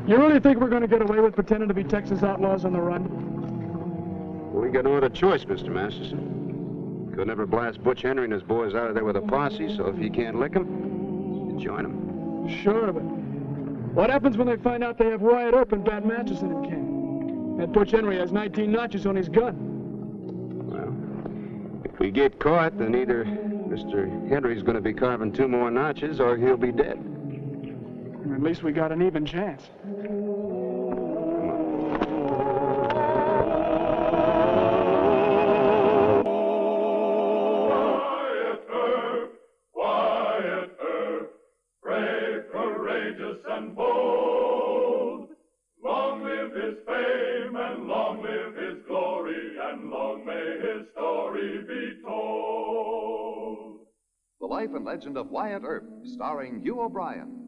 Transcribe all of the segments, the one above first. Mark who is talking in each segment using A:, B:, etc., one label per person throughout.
A: You really think we're going to get away with pretending to be Texas outlaws on the run?
B: We got no other choice, Mr. Masterson. Could never blast Butch Henry and his boys out of there with a posse, so if he can't lick them, you join them.
A: Sure, but what happens when they find out they have Wyatt Earp and Bat Masterson in camp? That Butch Henry has 19 notches on his gun.
B: Well, if we get caught, then either Mr. Henry's going to be carving 2 more notches or he'll be dead.
A: At least we got an even chance.
C: Wyatt Earp, brave, courageous, and bold. Long live his fame, and long live his glory, and long may his story be told.
D: The Life and Legend of Wyatt Earp, starring Hugh O'Brian.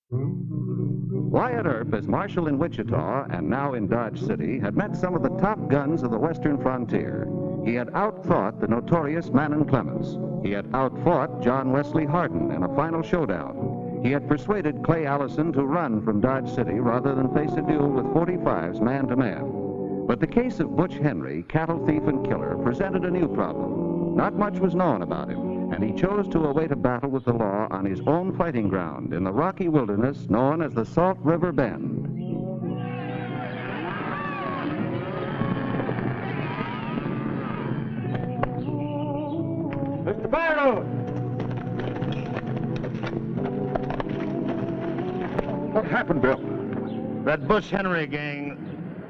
E: Wyatt Earp, as marshal in Wichita and now in Dodge City, had met some of the top guns of the western frontier. He had outfought the notorious Manon Clements. He had outfought John Wesley Hardin in a final showdown. He had persuaded Clay Allison to run from Dodge City rather than face a duel with 45s man-to-man. But the case of Butch Henry, cattle thief and killer, presented a new problem. Not much was known about him, and he chose to await a battle with the law on his own fighting ground in the rocky wilderness known as the Salt River Bend.
A: Mr. Barrow!
F: What happened, Bill?
G: That Butch Henry gang,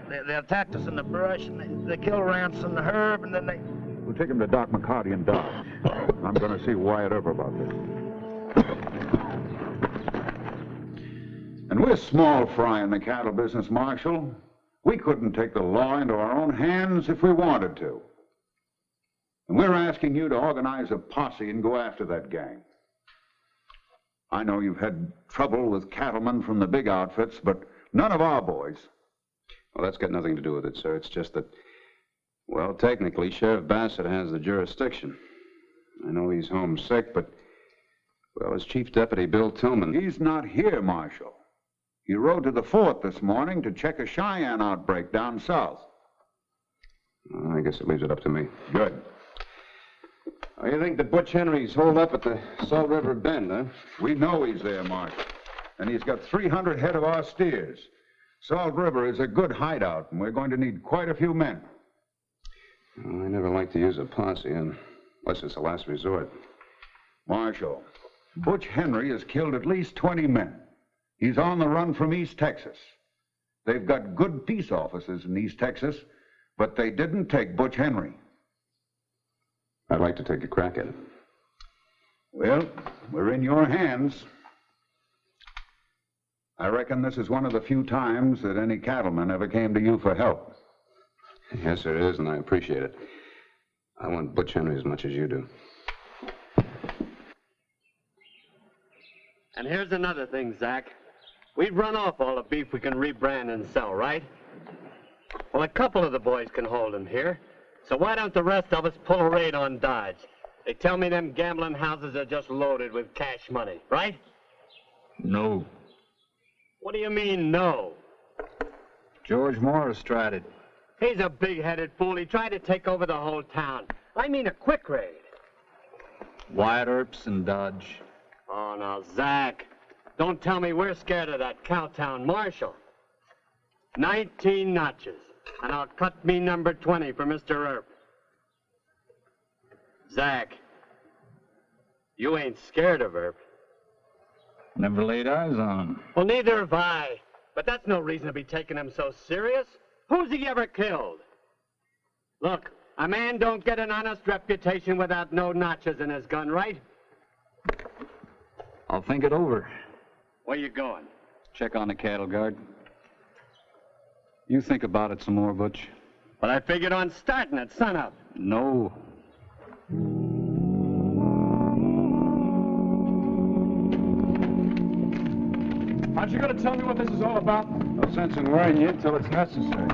G: they attacked us in the brush, and they killed Rance and Herb, and then they...
F: We'll take him to Doc McCarty in Dodge. I'm going to see Wyatt Earp about this. And we're small fry in the cattle business, Marshal. We couldn't take the law into our own hands if we wanted to. And we're asking you to organize a posse and go after that gang. I know you've had trouble with cattlemen from the big outfits, but none of our boys.
B: Well, that's got nothing to do with it, sir. It's just that, well, technically, Sheriff Bassett has the jurisdiction. I know he's homesick, but, well, his chief deputy, Bill Tillman...
F: He's not here, Marshal. He rode to the fort this morning to check a Cheyenne outbreak down south.
B: I guess it leaves it up to me.
F: Good.
B: Oh, you think that Butch Henry's holed up at the Salt River Bend, huh?
F: We know he's there, Marshal. And he's got 300 head of our steers. Salt River is a good hideout, and we're going to need quite a few men.
B: Well, I never like to use a posse, unless it's a last resort.
F: Marshal, Butch Henry has killed at least 20 men. He's on the run from East Texas. They've got good peace officers in East Texas, but they didn't take Butch Henry.
B: I'd like to take a crack at it.
F: Well, we're in your hands. I reckon this is one of the few times that any cattleman ever came to you for help.
B: Yes, it is, and I appreciate it. I want Butch Henry as much as you do.
H: And here's another thing, Zach. We've run off all the beef we can rebrand and sell, right? Well, a couple of the boys can hold him here. So why don't the rest of us pull a raid on Dodge? They tell me them gambling houses are just loaded with cash money, right?
G: No.
H: What do you mean, no?
G: George Morris tried it.
H: He's a big-headed fool. He tried to take over the whole town. I mean a quick raid.
G: Wyatt Earp's in Dodge.
H: Oh, now, Zach, don't tell me we're scared of that Cowtown marshal. 19 notches, and I'll cut me number 20 for Mr. Earp. Zach, you ain't scared of Earp.
G: Never laid eyes on him.
H: Well, neither have I. But that's no reason to be taking him so serious. Who's he ever killed? Look, a man don't get an honest reputation without no notches in his gun, right?
G: I'll think it over.
H: Where you going?
G: Check on the cattle guard. You think about it some more, Butch.
H: But I figured on starting at sunup.
G: No.
A: Aren't you going to tell me what this is all about?
F: No sense in worrying you until it's necessary.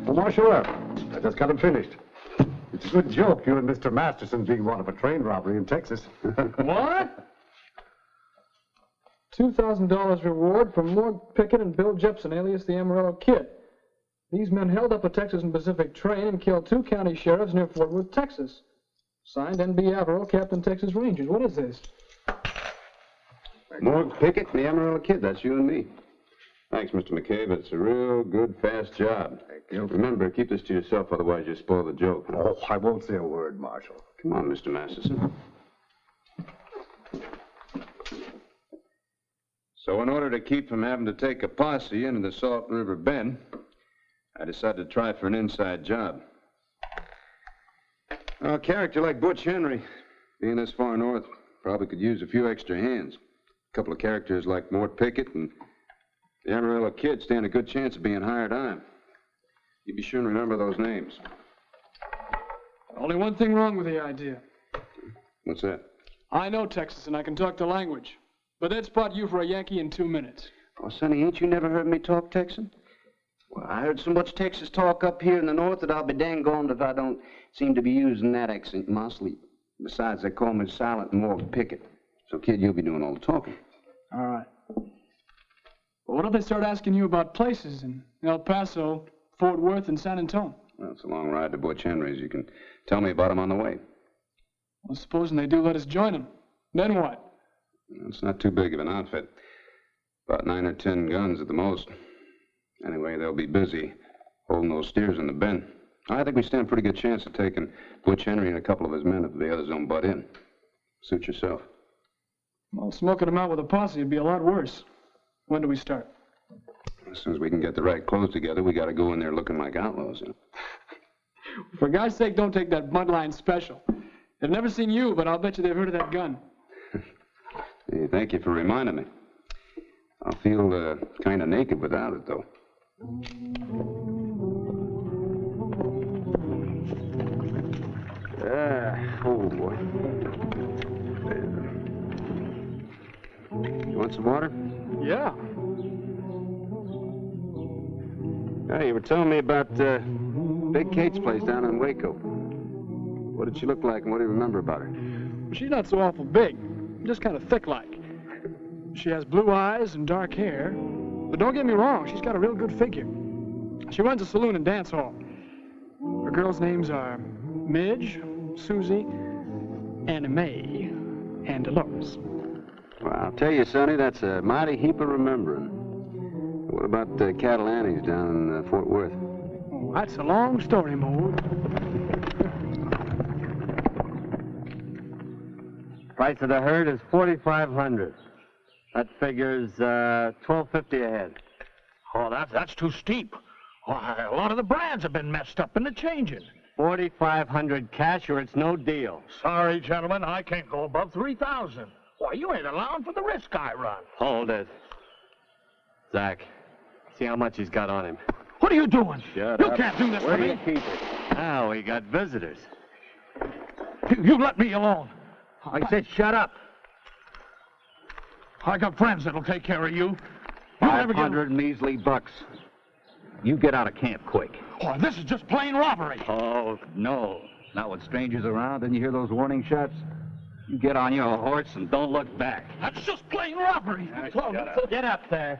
I: Well, Marshal Earp, I just got him finished. It's a good joke, you and Mr. Masterson being wanted for train robbery in Texas.
H: What?
A: $2,000 reward for Morgan Pickett and Bill Jepson, alias the Amarillo Kid. These men held up a Texas and Pacific train and killed 2 county sheriffs near Fort Worth, Texas. Signed, N.B. Averill, Captain, Texas Rangers. What is this?
B: Morgan Pickett and the Amarillo Kid. That's you and me. Thanks, Mr. McCabe. It's a real good, fast job.
I: Thank you.
B: Remember, keep this to yourself, otherwise you'll spoil the joke.
I: Oh, I won't say a word, Marshal.
B: Come on, Mr. Masterson. So in order to keep from having to take a posse into the Salt River Bend, I decided to try for an inside job. A character like Butch Henry, being this far north, probably could use a few extra hands. A couple of characters like Mort Pickett and the Amarillo Kid stand a good chance of being hired on. You be sure and remember those names.
A: Only one thing wrong with the idea.
B: What's that?
A: I know Texas and I can talk the language, but they'd spot you for a Yankee in 2 minutes.
B: Oh, Sonny, ain't you never heard me talk Texan? Well, I heard so much Texas talk up here in the north that I'll be dang-goned if I don't seem to be using that accent in my sleep. Besides, they call me Silent Morgan Pickett. So, kid, you'll be doing all the talking.
A: All right. But what if they start asking you about places in El Paso, Fort Worth, and San Antonio?
B: Well, it's a long ride to Butch Henry's. You can tell me about them on the way.
A: Well, supposing they do let us join them. Then what?
B: It's not too big of an outfit. About 9 or 10 guns at the most. Anyway, they'll be busy holding those steers in the bend. I think we stand a pretty good chance of taking Butch Henry and a couple of his men if the others don't butt in. Suit yourself.
A: Well, smoking them out with a posse would be a lot worse. When do we start?
B: As soon as we can get the right clothes together, we got to go in there looking like outlaws. You know?
A: For God's sake, don't take that mudline special. They've never seen you, but I'll bet you they've heard of that gun.
B: Hey, thank you for reminding me. I'll feel kind of naked without it, though. Oh, boy. You want some water?
A: Yeah.
B: Hey, you were telling me about Big Kate's place down in Waco. What did she look like, and what do you remember about her?
A: She's not so awful big, just kind of thick-like. She has blue eyes and dark hair, but don't get me wrong, she's got a real good figure. She runs a saloon and dance hall. Her girls' names are Midge, Susie, Anna Mae, and Dolores.
B: Well, I'll tell you, Sonny, that's a mighty heap of remembering. What about the cattle Annies down in Fort Worth?
A: Oh, that's a long story, Maude.
H: Price of the herd is $4,500. That figures $12.50 a head.
G: Oh, that's too steep. Why, a lot of the brands have been messed up in the changing.
H: $4,500 cash or it's no deal.
G: Sorry, gentlemen, I can't go above $3,000. Why, you ain't allowing for the risk I run.
H: Hold it. Zach, see how much he's got on him.
G: What are you doing?
H: Shut
G: you
H: up.
G: can't do this
H: Where
G: to
H: do
G: me.
H: you keep it? Now we got visitors.
G: You let me alone.
H: I said shut up.
G: I got friends that'll take care of you. You'll never get...
F: 500 measly bucks. You get out of camp quick.
G: Oh, this is just plain robbery.
F: Oh, no. Not with strangers around, and you hear those warning shots? You get on your horse and don't look back.
G: That's just plain robbery.
H: Get up there.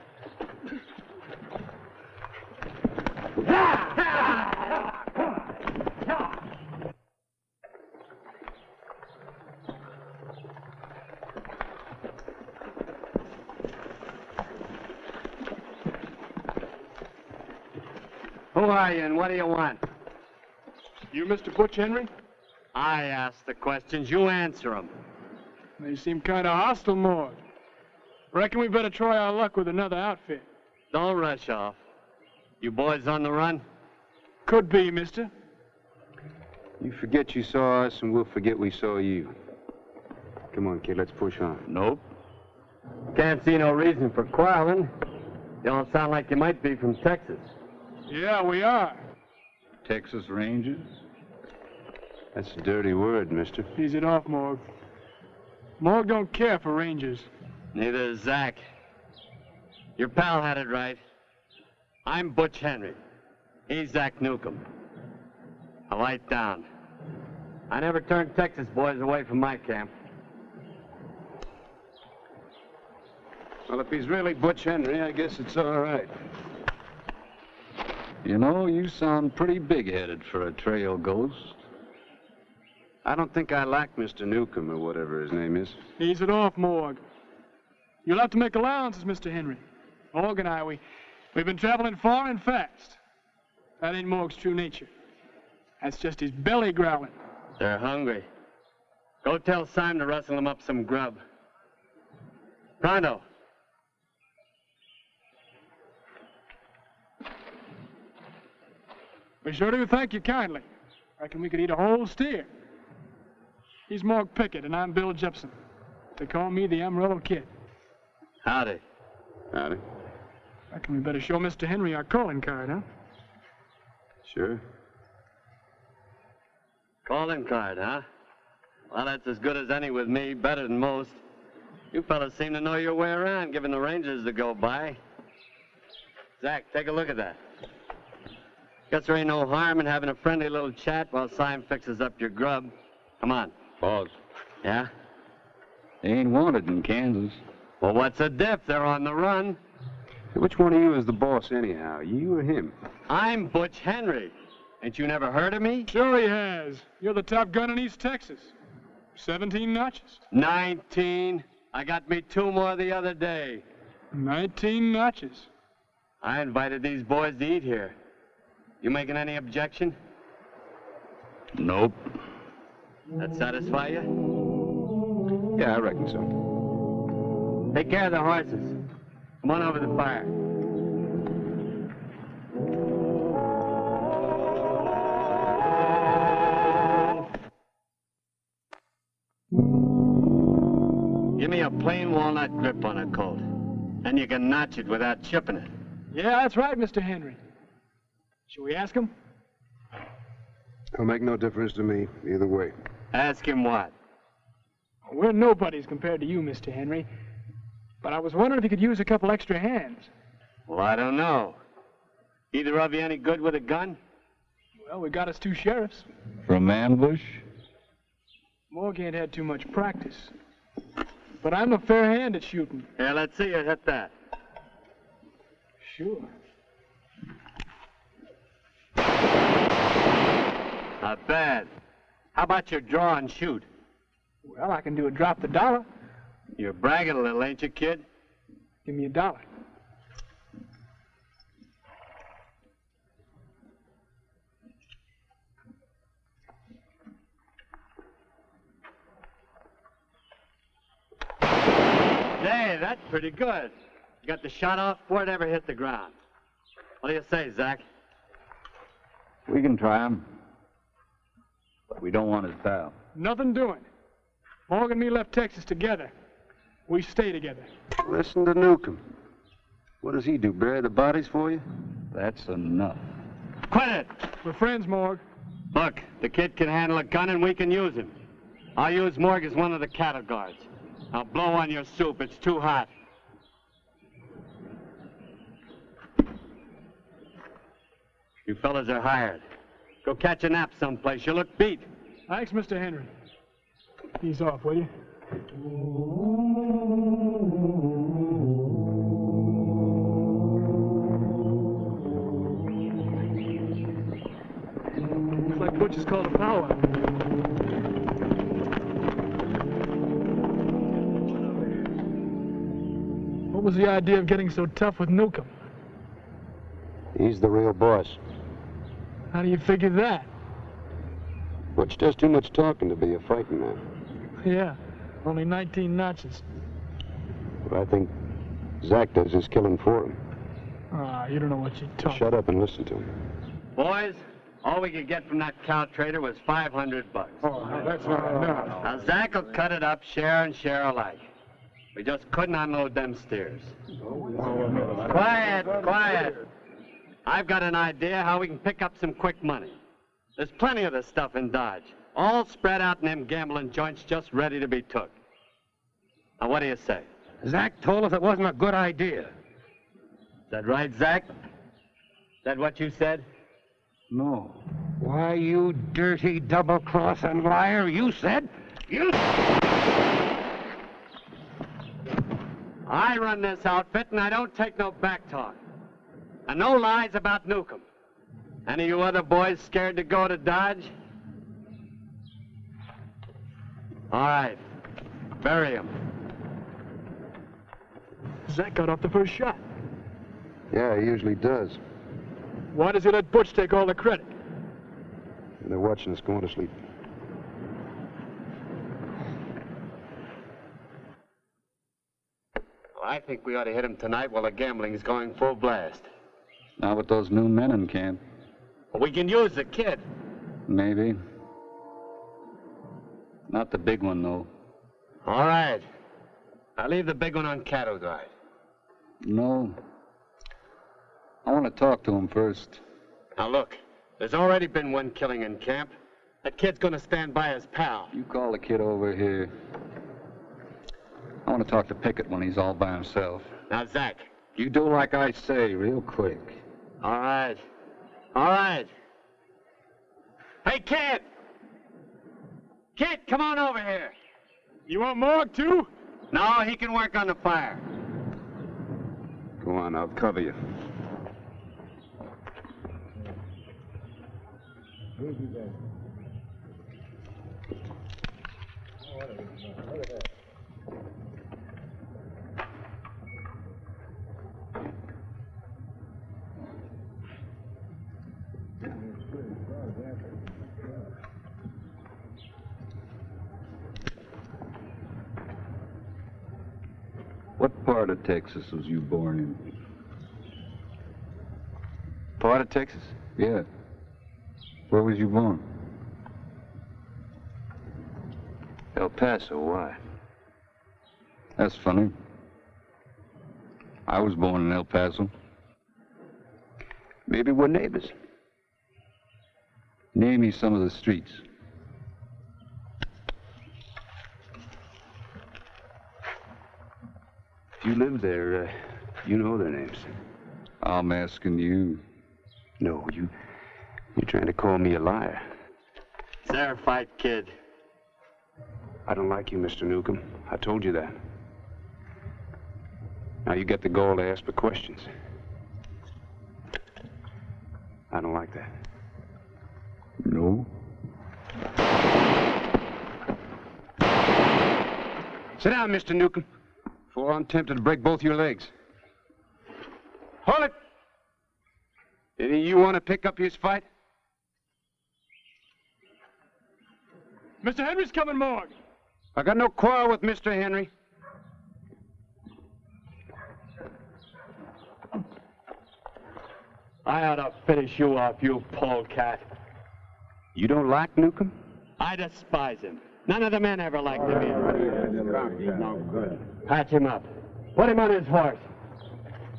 H: Who are you and what do you want?
A: You Mr. Butch Henry?
H: I ask the questions, you answer them.
A: They seem kind of hostile, Maude. Reckon we better try our luck with another outfit.
H: Don't rush off. You boys on the run?
A: Could be, mister.
B: You forget you saw us, and we'll forget we saw you. Come on, kid, let's push on.
H: Nope. Can't see no reason for quarreling. You don't sound like you might be from Texas.
A: Yeah, we are.
F: Texas Rangers?
B: That's a dirty word, mister.
A: Ease it off, Morg. Morg don't care for Rangers.
H: Neither does Zach. Your pal had it right. I'm Butch Henry. He's Zach Newcomb. Now light down. I never turned Texas boys away from my camp.
B: Well, if he's really Butch Henry, I guess it's all right.
E: You know, you sound pretty big-headed for a trail ghost.
B: I don't think I like Mr. Newcomb, or whatever his name is.
A: Ease it off, Morg. You'll have to make allowances, Mr. Henry. Morg and I, we've been traveling far and fast. That ain't Morg's true nature. That's just his belly growling.
H: They're hungry. Go tell Simon to rustle them up some grub. Pronto.
A: We sure do thank you kindly. Reckon we could eat a whole steer. He's Morg Pickett, and I'm Bill Jepson. They call me the Amarillo Kid.
H: Howdy.
B: Howdy.
A: Reckon we better show Mr. Henry our calling card, huh?
B: Sure.
H: Calling card, huh? Well, that's as good as any with me, better than most. You fellas seem to know your way around, giving the Rangers the go by. Zach, take a look at that. Guess there ain't no harm in having a friendly little chat while Simon fixes up your grub. Come on.
B: Boss.
H: Yeah?
E: They ain't wanted in Kansas.
H: Well, what's the diff? They're on the run.
B: Which one of you is the boss, anyhow? You or him?
H: I'm Butch Henry. Ain't you never heard of me?
A: Sure he has. You're the top gun in East Texas. 17 notches.
H: 19. I got me 2 more the other day.
A: 19 notches.
H: I invited these boys to eat here. You making any objection?
E: Nope.
H: That satisfy you?
B: Yeah, I reckon so.
H: Take care of the horses. Come on over the fire. Give me a plain walnut grip on a colt, and you can notch it without chipping it.
A: Yeah, that's right, Mr. Henry. Shall we ask him?
J: It'll make no difference to me, either way.
H: Ask him what?
A: We're nobodies compared to you, Mr. Henry. But I was wondering if you could use a couple extra hands.
H: Well, I don't know. Either of you any good with a gun?
A: Well, we got us 2 sheriffs.
E: From ambush?
A: Morg ain't had too much practice. But I'm a fair hand at shooting.
H: Here, let's see you hit that.
A: Sure.
H: Not bad. How about your draw and shoot?
A: Well, I can do a drop the dollar.
H: You're bragging a little, ain't you, kid?
A: Give me $1.
H: Hey, that's pretty good. You got the shot off before it ever hit the ground. What do you say, Zach?
E: We can try him. But we don't want his pal.
A: Nothing doing. Morg and me left Texas together. We stay together.
B: Listen to Newcomb. What does he do, bury the bodies for you?
E: That's enough.
H: Quit it!
A: We're friends, Morg.
H: Look, the kid can handle a gun and we can use him. I'll use Morg as one of the cattle guards. I'll blow on your soup. It's too hot. You fellas are hired. Go catch a nap someplace. You look beat.
A: Thanks, Mr. Henry. Ease off, will you? Looks like Butch has called a powwow. What was the idea of getting so tough with Newcomb?
J: He's the real boss.
A: How do you figure that?
J: Butch does too much talking to be a fighting man.
A: Yeah, only 19 notches.
J: What I think Zach does is killing for him.
A: Ah, you don't know what you talk.
J: Shut up and listen to him.
H: Boys, all we could get from that cow trader was $500.
A: Oh, no, that's not enough.
H: Now, Zach will cut it up, share and share alike. We just couldn't unload them steers. Quiet, quiet. I've got an idea how we can pick up some quick money. There's plenty of this stuff in Dodge, all spread out in them gambling joints just ready to be took. Now, what do you say?
G: Zach told us it wasn't a good idea.
H: Is that right, Zach? Is that what you said?
E: No.
G: Why, you dirty double-crossing liar, you said... You...
H: I run this outfit, and I don't take no back talk. And no lies about Newcomb. Any of you other boys scared to go to Dodge? All right. Bury him.
A: Zach got off the first shot.
J: Yeah, he usually does.
A: Why does he let Butch take all the credit?
J: They're watching us going to sleep.
H: Well, I think we ought to hit him tonight while the gambling's going full blast.
B: Not with those new men in camp.
H: Well, we can use the kid.
B: Maybe. Not the big one, though.
H: All right. I'll leave the big one on cattle guard.
B: No. I want to talk to him first.
H: Now, look. There's already been one killing in camp. That kid's gonna stand by his pal.
B: You call the kid over here. I want to talk to Pickett when he's all by himself.
H: Now, Zach.
B: You do like I say, real quick.
H: All right. All right. Hey, kid! Kid, come on over here.
A: You want Morg, too?
H: No, he can work on the fire.
B: Go on, I'll cover you. What part of Texas was you born in?
I: Part of Texas?
B: Yeah. Where was you born?
I: El Paso, why?
B: That's funny. I was born in El Paso.
I: Maybe we're neighbors.
B: Name me some of the streets.
I: If you live there, you know their names.
B: I'm asking you.
I: No, you're trying to call me a liar.
H: It's their fight, kid.
I: I don't like you, Mr. Newcomb. I told you that. Now you get the gall to ask the questions. I don't like that.
B: No.
I: Sit down, Mr. Newcomb, before I'm tempted to break both your legs. Hold it! Any of you want to pick up his fight?
A: Mr. Henry's coming, Morg.
I: I got no quarrel with Mr. Henry.
H: I ought to finish you off, you polecat.
I: You don't like Newcomb?
H: I despise him. None of the men ever liked him either. Patch him up. Put him on his horse.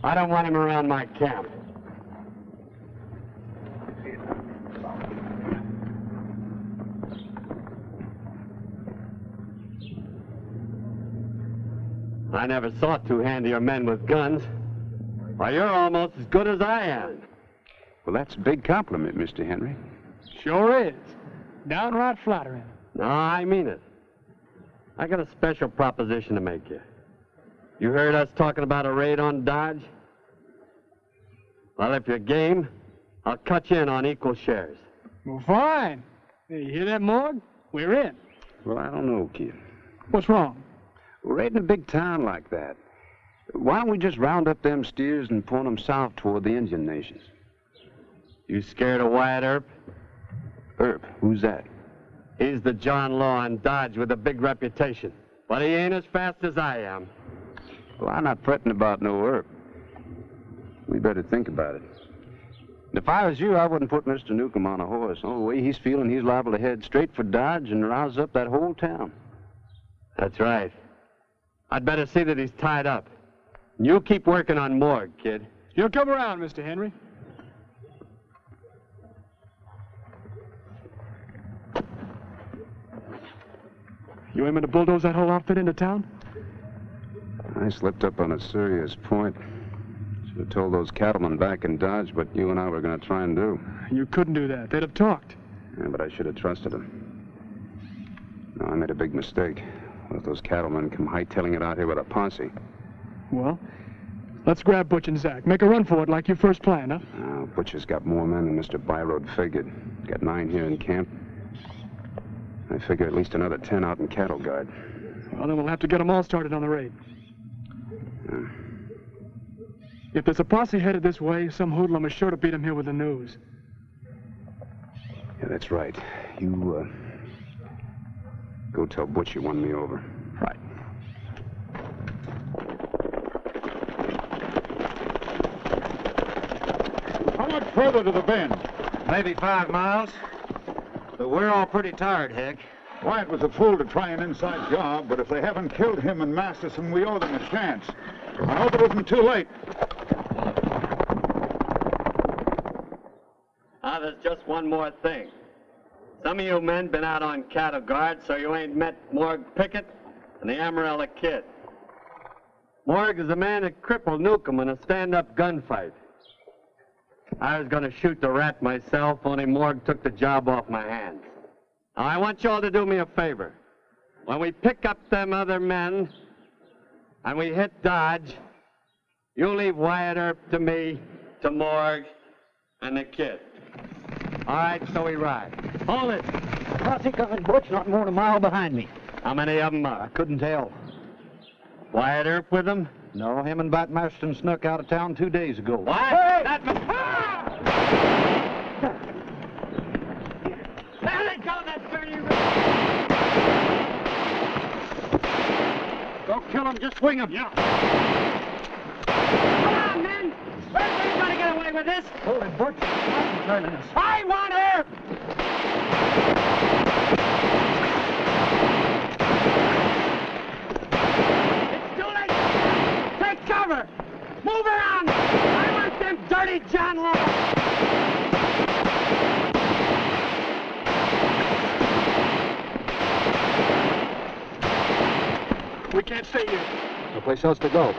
H: I don't want him around my camp. I never saw two handier men with guns. Why, you're almost as good as I am.
I: Well, that's a big compliment, Mr. Henry.
A: Sure is. Downright flattering.
H: No, I mean it. I got a special proposition to make you. You heard us talking about a raid on Dodge? Well, if you're game, I'll cut you in on equal shares.
A: Well, fine. Hey, you hear that, Morg? We're in.
I: Well, I don't know, kid.
A: What's wrong?
I: We're raiding a big town like that. Why don't we just round up them steers and point them south toward the Indian nations?
H: You scared of Wyatt Earp?
I: Earp? Who's that?
H: He's the John Law in Dodge with a big reputation. But he ain't as fast as I am.
I: Well, I'm not fretting about no Earp. We better think about it. If I was you, I wouldn't put Mr. Newcomb on a horse. Oh, the way he's feeling, he's liable to head straight for Dodge and rouse up that whole town.
H: That's right. I'd better see that he's tied up. You keep working on Morg, kid.
A: You'll come around, Mr. Henry. You aiming to bulldoze that whole outfit into town?
I: I slipped up on a serious point. Should have told those cattlemen back in Dodge what you and I were going to try and do.
A: You couldn't do that. They'd have talked.
I: Yeah, but I should have trusted them. No, I made a big mistake. Let those cattlemen come hightailing it out here with a posse.
A: Well, let's grab Butch and Zach. Make a run for it like you first planned, huh?
B: Butch has got more men than Mr. Byroad figured. Got 9 here in camp. I figure at least another 10 out in cattle guard.
A: Well, then we'll have to get them all started on the raid. If there's a posse headed this way, some hoodlum is sure to beat them here with the news.
B: Yeah, that's right. You, go tell Butch you won me over.
A: Right.
F: How much further to the bend?
G: Maybe 5 miles. But we're all pretty tired, Hick.
F: Wyatt was a fool to try an inside job, but if they haven't killed him and Masterson, we owe them a chance. I hope it isn't too late.
H: There's just one more thing. Some of you men been out on cattle guard, so you ain't met Morg Pickett and the Amarella Kid. Morg is the man that crippled Newcomb in a stand-up gunfight. I was gonna shoot the rat myself, only Morg took the job off my hands. Now, I want you all to do me a favor. When we pick up them other men and we hit Dodge, you leave Wyatt Earp to me, to Morg, and the Kid. All right, so we ride. Hold it.
G: Posse coming, Butch, not more than a mile behind me.
H: How many of them are?
G: Couldn't tell.
H: Wyatt Earp with them?
G: No, him and Bat Masterson snuck out of town 2 days ago.
H: What? Hey! There they go, that dirty
G: Don't kill him, just swing him. Yeah.
H: Come on, men! Earp gonna get away with this!
G: Hold it, Butch.
H: I want Earp! It's too late! Take cover! Move around! I want them dirty John Law!
A: We can't stay here.
G: No place else to go.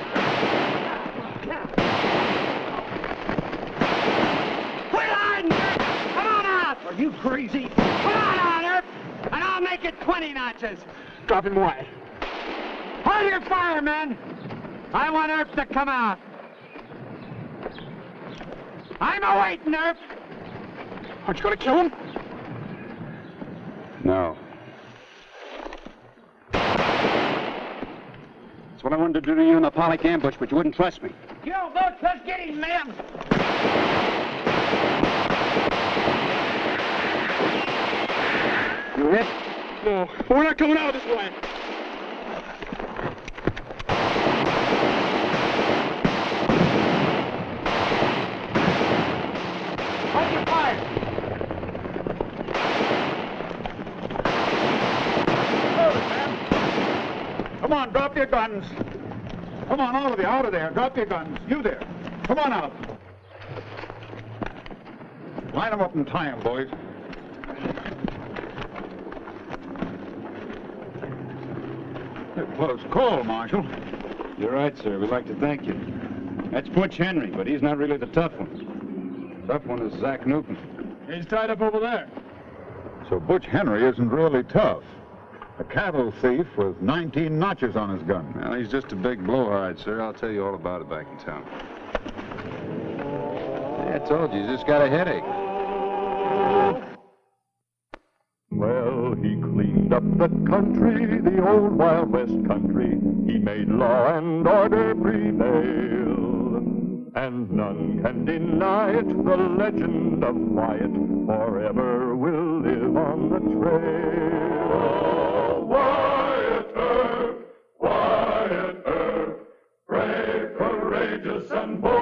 H: Quit hiding, Earp! Come on out!
G: Are you crazy?
H: Come on out, Earp! And I'll make it 20 notches!
A: Drop him away.
H: Hold your fire, men! I want Earp to come out. I'm awaiting, Earp!
A: Aren't you gonna kill him?
B: No.
I: That's what I wanted to do to you in the Pollock ambush, but you wouldn't trust me.
H: Yo, Butch, let's get him, men!
I: You hit?
A: No, we're not coming out this way.
H: Hold your fire!
F: Hold it, man. Come on, drop your guns. Come on, all of you, out of there. Drop your guns. You there. Come on out. Line them up and tie them, boys. A close call, Marshal.
I: You're right, sir. We'd like to thank you. That's Butch Henry, but he's not really the tough one.
B: Tough one is Zach Newcomb.
A: He's tied up over there.
F: So Butch Henry isn't really tough. A cattle thief with 19 notches on his gun.
B: Well, he's just a big blowhard, sir. I'll tell you all about it back in town. Yeah, I told you, he's just got a headache.
C: Well, he cleaned up the country, the old Wild West country. He made law and order prevail. And none can deny it, the legend of Wyatt forever will live on the trail.
K: Oh, Wyatt Earp, brave, courageous, and bold.